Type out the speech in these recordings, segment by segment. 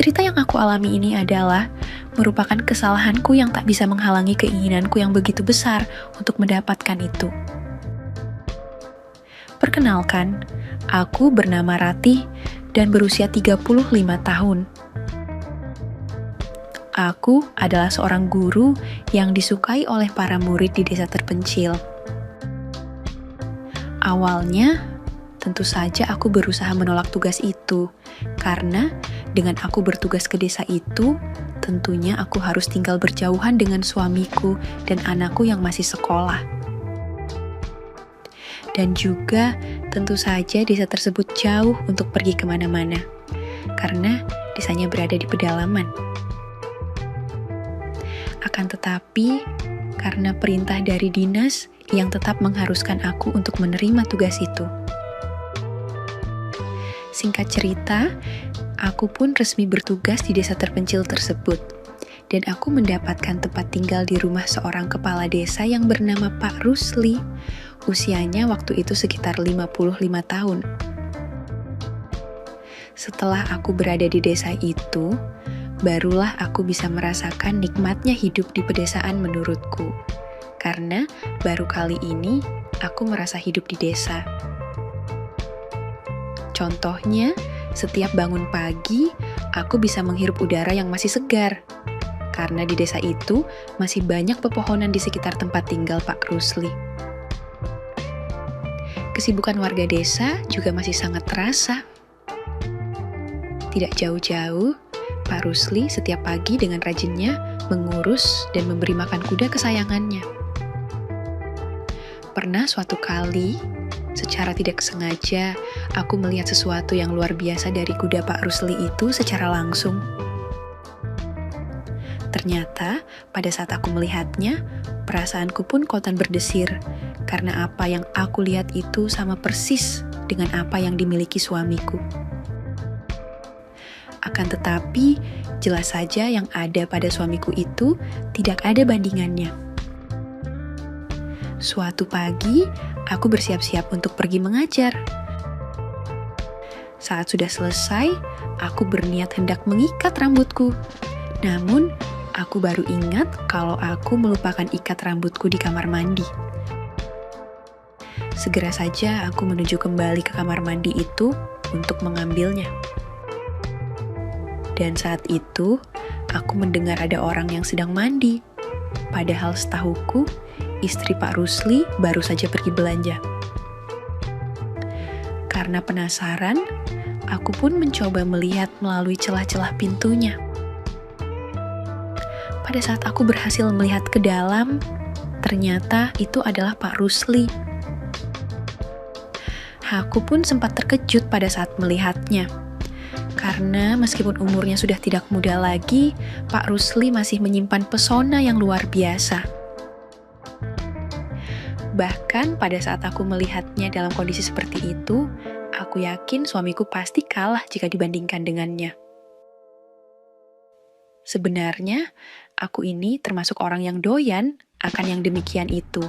cerita yang aku alami ini adalah merupakan kesalahanku yang tak bisa menghalangi keinginanku yang begitu besar untuk mendapatkan itu. Perkenalkan, aku bernama Ratih dan berusia 35 tahun. Aku adalah seorang guru yang disukai oleh para murid di desa terpencil. Awalnya, tentu saja aku berusaha menolak tugas itu, karena dengan aku bertugas ke desa itu, tentunya aku harus tinggal berjauhan dengan suamiku dan anakku yang masih sekolah. Dan juga tentu saja desa tersebut jauh untuk pergi kemana-mana, karena desanya berada di pedalaman. Akan tetapi, karena perintah dari dinas yang tetap mengharuskan aku untuk menerima tugas itu. Singkat cerita, aku pun resmi bertugas di desa terpencil tersebut, dan aku mendapatkan tempat tinggal di rumah seorang kepala desa yang bernama Pak Rusli. Usianya waktu itu sekitar 55 tahun. Setelah aku berada di desa itu, barulah aku bisa merasakan nikmatnya hidup di pedesaan menurutku. Karena baru kali ini aku merasa hidup di desa. Contohnya, setiap bangun pagi, aku bisa menghirup udara yang masih segar. Karena di desa itu masih banyak pepohonan di sekitar tempat tinggal Pak Rusli. Kesibukan warga desa juga masih sangat terasa. Tidak jauh-jauh, Pak Rusli setiap pagi dengan rajinnya mengurus dan memberi makan kuda kesayangannya. Pernah suatu kali, secara tidak sengaja, aku melihat sesuatu yang luar biasa dari kuda Pak Rusli itu secara langsung. Ternyata, pada saat aku melihatnya, perasaanku pun kontan berdesir, karena apa yang aku lihat itu sama persis dengan apa yang dimiliki suamiku. Akan tetapi, jelas saja yang ada pada suamiku itu tidak ada bandingannya. Suatu pagi, aku bersiap-siap untuk pergi mengajar. Saat sudah selesai, aku berniat hendak mengikat rambutku. Namun, aku baru ingat kalau aku melupakan ikat rambutku di kamar mandi. Segera saja aku menuju kembali ke kamar mandi itu untuk mengambilnya. Dan saat itu, aku mendengar ada orang yang sedang mandi. Padahal setahuku, istri Pak Rusli baru saja pergi belanja. Karena penasaran, aku pun mencoba melihat melalui celah-celah pintunya. Pada saat aku berhasil melihat ke dalam, ternyata itu adalah Pak Rusli. Aku pun sempat terkejut pada saat melihatnya. Karena meskipun umurnya sudah tidak muda lagi, Pak Rusli masih menyimpan pesona yang luar biasa. Bahkan pada saat aku melihatnya dalam kondisi seperti itu, aku yakin suamiku pasti kalah jika dibandingkan dengannya. Sebenarnya, aku ini termasuk orang yang doyan akan yang demikian itu.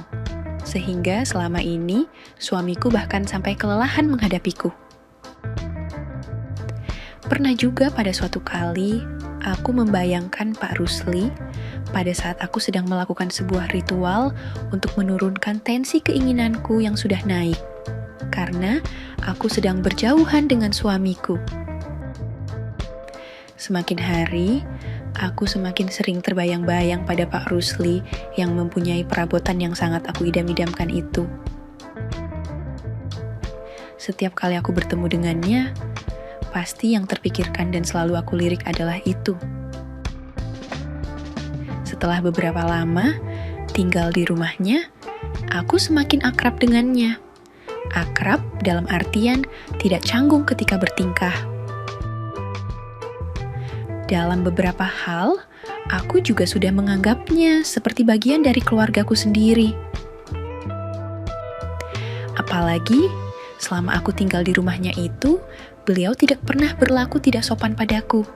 Sehingga selama ini, suamiku bahkan sampai kelelahan menghadapiku. Pernah juga pada suatu kali, aku membayangkan Pak Rusli pada saat aku sedang melakukan sebuah ritual untuk menurunkan tensi keinginanku yang sudah naik. Karena aku sedang berjauhan dengan suamiku. Semakin hari, aku semakin sering terbayang-bayang pada Pak Rusli yang mempunyai perabotan yang sangat aku idam-idamkan itu. Setiap kali aku bertemu dengannya, pasti yang terpikirkan dan selalu aku lirik adalah itu. Setelah beberapa lama tinggal di rumahnya, aku semakin akrab dengannya. Akrab dalam artian tidak canggung ketika bertingkah. Dalam beberapa hal, aku juga sudah menganggapnya seperti bagian dari keluargaku sendiri. Apalagi, selama aku tinggal di rumahnya itu, beliau tidak pernah berlaku tidak sopan padaku.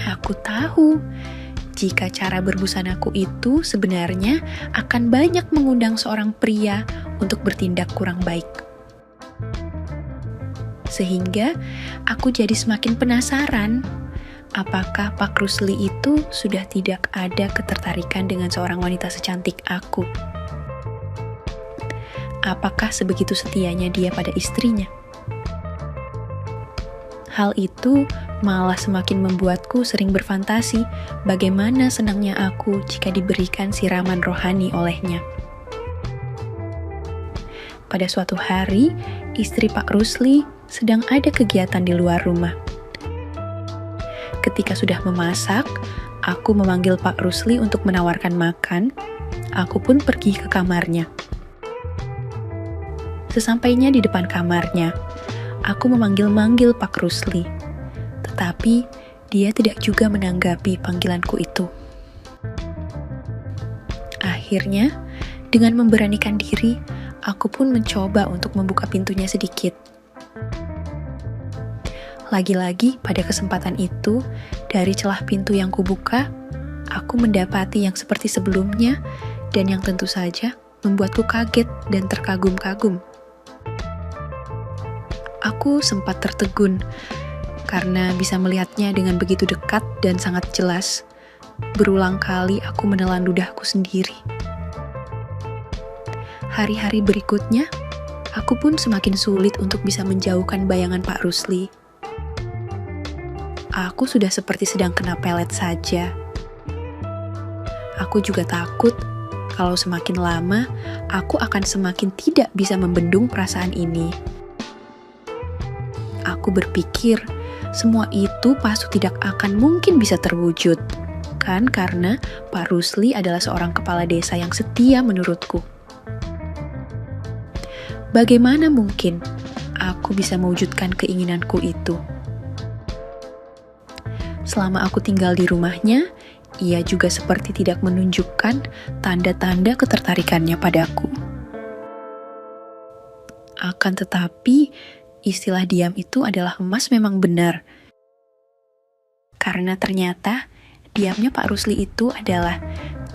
Aku tahu, jika cara berbusanaku itu sebenarnya akan banyak mengundang seorang pria untuk bertindak kurang baik. Sehingga aku jadi semakin penasaran, apakah Pak Rusli itu sudah tidak ada ketertarikan dengan seorang wanita secantik aku? Apakah sebegitu setianya dia pada istrinya? Hal itu malah semakin membuatku sering berfantasi bagaimana senangnya aku jika diberikan siraman rohani olehnya. Pada suatu hari, istri Pak Rusli sedang ada kegiatan di luar rumah. Ketika sudah memasak, aku memanggil Pak Rusli untuk menawarkan makan. Aku pun pergi ke kamarnya. Sesampainya di depan kamarnya, aku memanggil-manggil Pak Rusli, tetapi dia tidak juga menanggapi panggilanku itu. Akhirnya, dengan memberanikan diri, aku pun mencoba untuk membuka pintunya sedikit. Lagi-lagi pada kesempatan itu, dari celah pintu yang kubuka, aku mendapati yang seperti sebelumnya dan yang tentu saja membuatku kaget dan terkagum-kagum. Aku sempat tertegun karena bisa melihatnya dengan begitu dekat dan sangat jelas. Berulang kali aku menelan ludahku sendiri. Hari-hari berikutnya, aku pun semakin sulit untuk bisa menjauhkan bayangan Pak Rusli. Aku sudah seperti sedang kena pelet saja. Aku juga takut kalau semakin lama, aku akan semakin tidak bisa membendung perasaan ini. Aku berpikir, semua itu pasti tidak akan mungkin bisa terwujud. Kan karena Pak Rusli adalah seorang kepala desa yang setia menurutku. Bagaimana mungkin aku bisa mewujudkan keinginanku itu? Selama aku tinggal di rumahnya, ia juga seperti tidak menunjukkan tanda-tanda ketertarikannya padaku. Akan tetapi, istilah diam itu adalah emas memang benar. Karena ternyata diamnya Pak Rusli itu adalah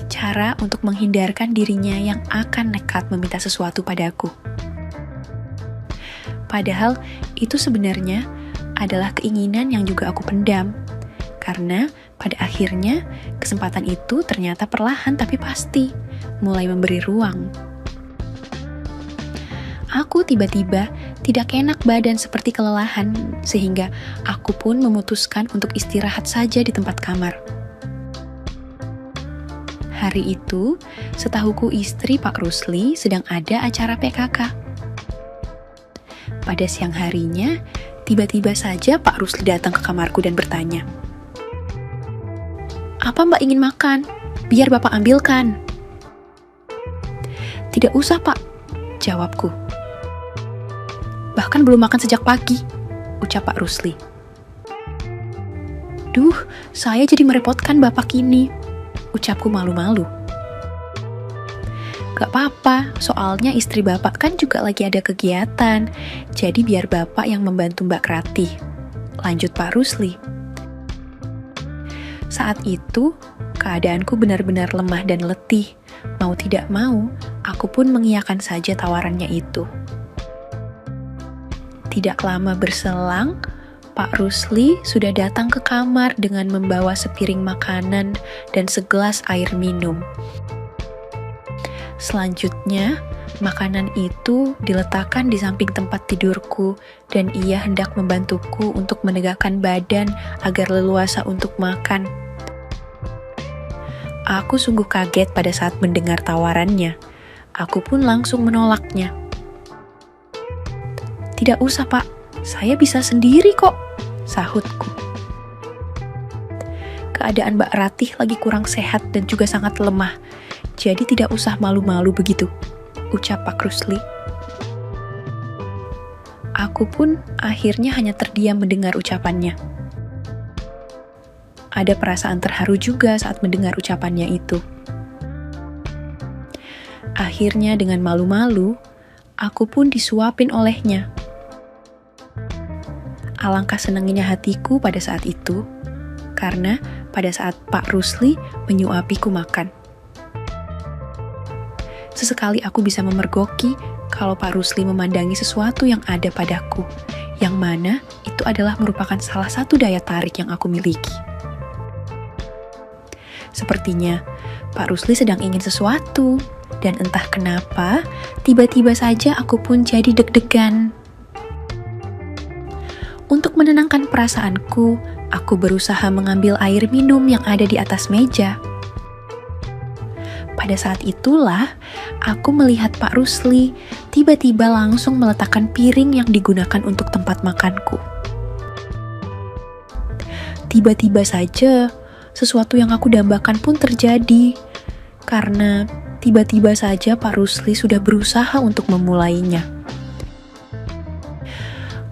cara untuk menghindarkan dirinya yang akan nekat meminta sesuatu padaku. Padahal itu sebenarnya adalah keinginan yang juga aku pendam. Karena pada akhirnya kesempatan itu ternyata perlahan tapi pasti mulai memberi ruang. Aku tiba-tiba tidak enak badan seperti kelelahan, sehingga aku pun memutuskan untuk istirahat saja di tempat kamar. Hari itu, setahuku istri Pak Rusli sedang ada acara PKK. Pada siang harinya, tiba-tiba saja Pak Rusli datang ke kamarku dan bertanya, "Apa Mbak ingin makan? Biar Bapak ambilkan." "Tidak usah Pak," jawabku. "Bahkan belum makan sejak pagi," ucap Pak Rusli. "Duh, saya jadi merepotkan Bapak ini," ucapku malu-malu. "Gak apa-apa, soalnya istri Bapak kan juga lagi ada kegiatan, jadi biar Bapak yang membantu Mbak Ratih," lanjut Pak Rusli. Saat itu, keadaanku benar-benar lemah dan letih. Mau tidak mau, aku pun mengiyakan saja tawarannya itu. Tidak lama berselang, Pak Rusli sudah datang ke kamar dengan membawa sepiring makanan dan segelas air minum. Selanjutnya, makanan itu diletakkan di samping tempat tidurku dan ia hendak membantuku untuk menegakkan badan agar leluasa untuk makan. Aku sungguh kaget pada saat mendengar tawarannya. Aku pun langsung menolaknya. "Tidak usah Pak, saya bisa sendiri kok," sahutku. "Keadaan Mbak Ratih lagi kurang sehat dan juga sangat lemah, jadi tidak usah malu-malu begitu," ucap Pak Rusli. Aku pun akhirnya hanya terdiam mendengar ucapannya. Ada perasaan terharu juga saat mendengar ucapannya itu. Akhirnya dengan malu-malu, aku pun disuapin olehnya. Alangkah senangnya hatiku pada saat itu, karena pada saat Pak Rusli menyuapiku makan. Sesekali aku bisa memergoki kalau Pak Rusli memandangi sesuatu yang ada padaku, yang mana itu adalah merupakan salah satu daya tarik yang aku miliki. Sepertinya Pak Rusli sedang ingin sesuatu, dan entah kenapa, tiba-tiba saja aku pun jadi deg-degan. Untuk menenangkan perasaanku, aku berusaha mengambil air minum yang ada di atas meja. Pada saat itulah, aku melihat Pak Rusli tiba-tiba langsung meletakkan piring yang digunakan untuk tempat makanku. Tiba-tiba saja, sesuatu yang aku dambakan pun terjadi, karena tiba-tiba saja Pak Rusli sudah berusaha untuk memulainya.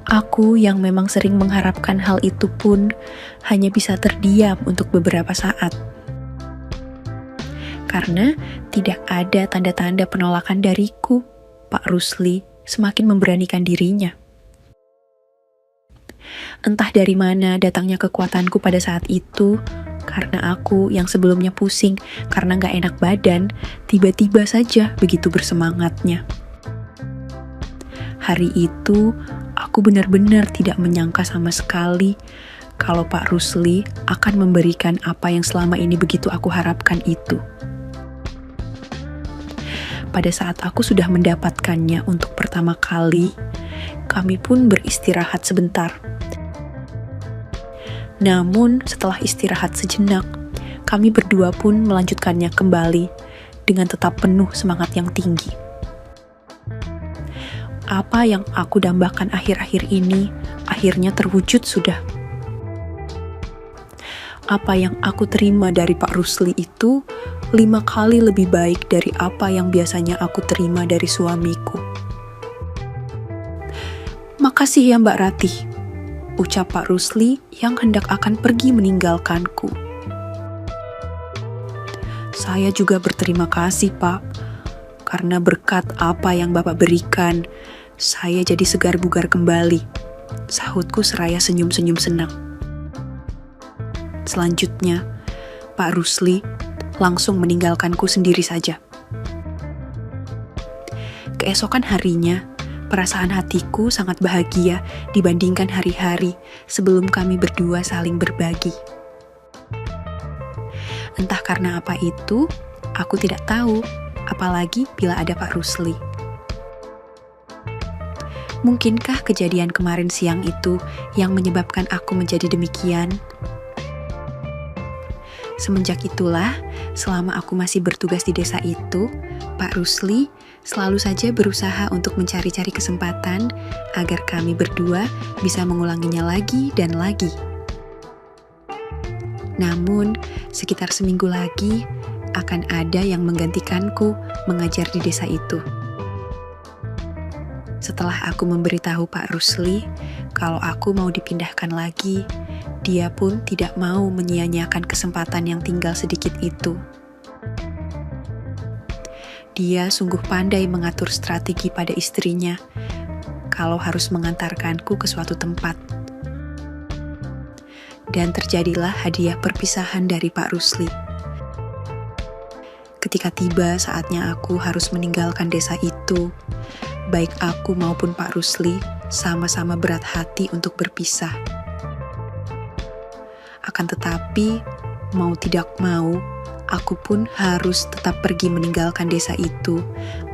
Aku yang memang sering mengharapkan hal itu pun hanya bisa terdiam untuk beberapa saat. Karena tidak ada tanda-tanda penolakan dariku, Pak Rusli semakin memberanikan dirinya. Entah dari mana datangnya kekuatanku pada saat itu, karena aku yang sebelumnya pusing karena gak enak badan, tiba-tiba saja begitu bersemangatnya. Hari itu, aku benar-benar tidak menyangka sama sekali kalau Pak Rusli akan memberikan apa yang selama ini begitu aku harapkan itu. Pada saat aku sudah mendapatkannya untuk pertama kali, kami pun beristirahat sebentar. Namun setelah istirahat sejenak, kami berdua pun melanjutkannya kembali dengan tetap penuh semangat yang tinggi. Apa yang aku dambakan akhir-akhir ini akhirnya terwujud sudah. Apa yang aku terima dari Pak Rusli itu 5 kali lebih baik dari apa yang biasanya aku terima dari suamiku. Makasih ya Mbak Ratih, ucap Pak Rusli yang hendak akan pergi meninggalkanku. Saya juga berterima kasih Pak, karena berkat apa yang Bapak berikan, saya jadi segar bugar kembali, sahutku seraya senyum-senyum senang. Selanjutnya, Pak Rusli langsung meninggalkanku sendiri saja. Keesokan harinya, perasaan hatiku sangat bahagia dibandingkan hari-hari sebelum kami berdua saling berbagi. Entah karena apa itu, aku tidak tahu, apalagi bila ada Pak Rusli. Mungkinkah kejadian kemarin siang itu yang menyebabkan aku menjadi demikian? Semenjak itulah, selama aku masih bertugas di desa itu, Pak Rusli selalu saja berusaha untuk mencari-cari kesempatan agar kami berdua bisa mengulanginya lagi dan lagi. Namun, sekitar seminggu lagi, akan ada yang menggantikanku mengajar di desa itu. Setelah aku memberitahu Pak Rusli kalau aku mau dipindahkan lagi, dia pun tidak mau menyia-nyiakan kesempatan yang tinggal sedikit itu. Dia sungguh pandai mengatur strategi pada istrinya kalau harus mengantarkanku ke suatu tempat. Dan terjadilah hadiah perpisahan dari Pak Rusli. Ketika tiba saatnya aku harus meninggalkan desa itu, baik aku maupun Pak Rusli sama-sama berat hati untuk berpisah. Akan tetapi, mau tidak mau, aku pun harus tetap pergi meninggalkan desa itu,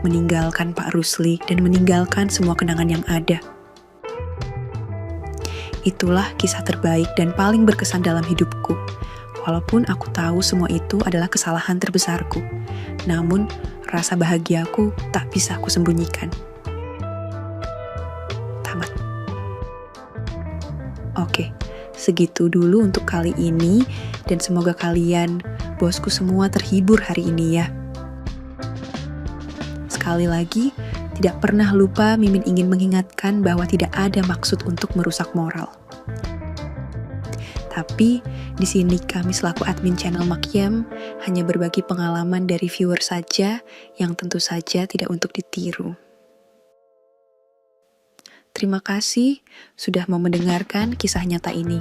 meninggalkan Pak Rusli, dan meninggalkan semua kenangan yang ada. Itulah kisah terbaik dan paling berkesan dalam hidupku. Walaupun aku tahu semua itu adalah kesalahan terbesarku, namun rasa bahagiaku tak bisa aku sembunyikan. Tamat. Oke, segitu dulu untuk kali ini, dan semoga kalian, bosku semua, terhibur hari ini ya. Sekali lagi, tidak pernah lupa Mimin ingin mengingatkan bahwa tidak ada maksud untuk merusak moral. Tapi, di sini kami selaku admin channel Makyam hanya berbagi pengalaman dari viewer saja yang tentu saja tidak untuk ditiru. Terima kasih sudah mau mendengarkan kisah nyata ini.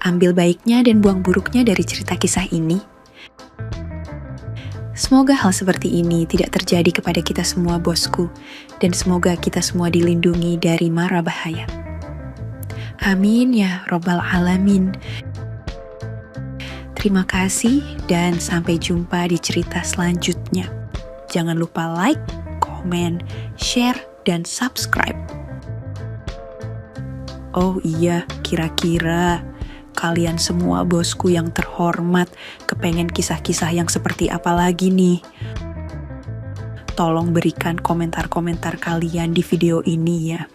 Ambil baiknya dan buang buruknya dari cerita kisah ini. Semoga hal seperti ini tidak terjadi kepada kita semua, bosku, dan semoga kita semua dilindungi dari mara bahaya. Amin ya Robbal Alamin. Terima kasih dan sampai jumpa di cerita selanjutnya. Jangan lupa like, komen, share, dan subscribe. Oh iya, kira-kira kalian semua bosku yang terhormat kepengen kisah-kisah yang seperti apa lagi nih? Tolong berikan komentar-komentar kalian di video ini ya.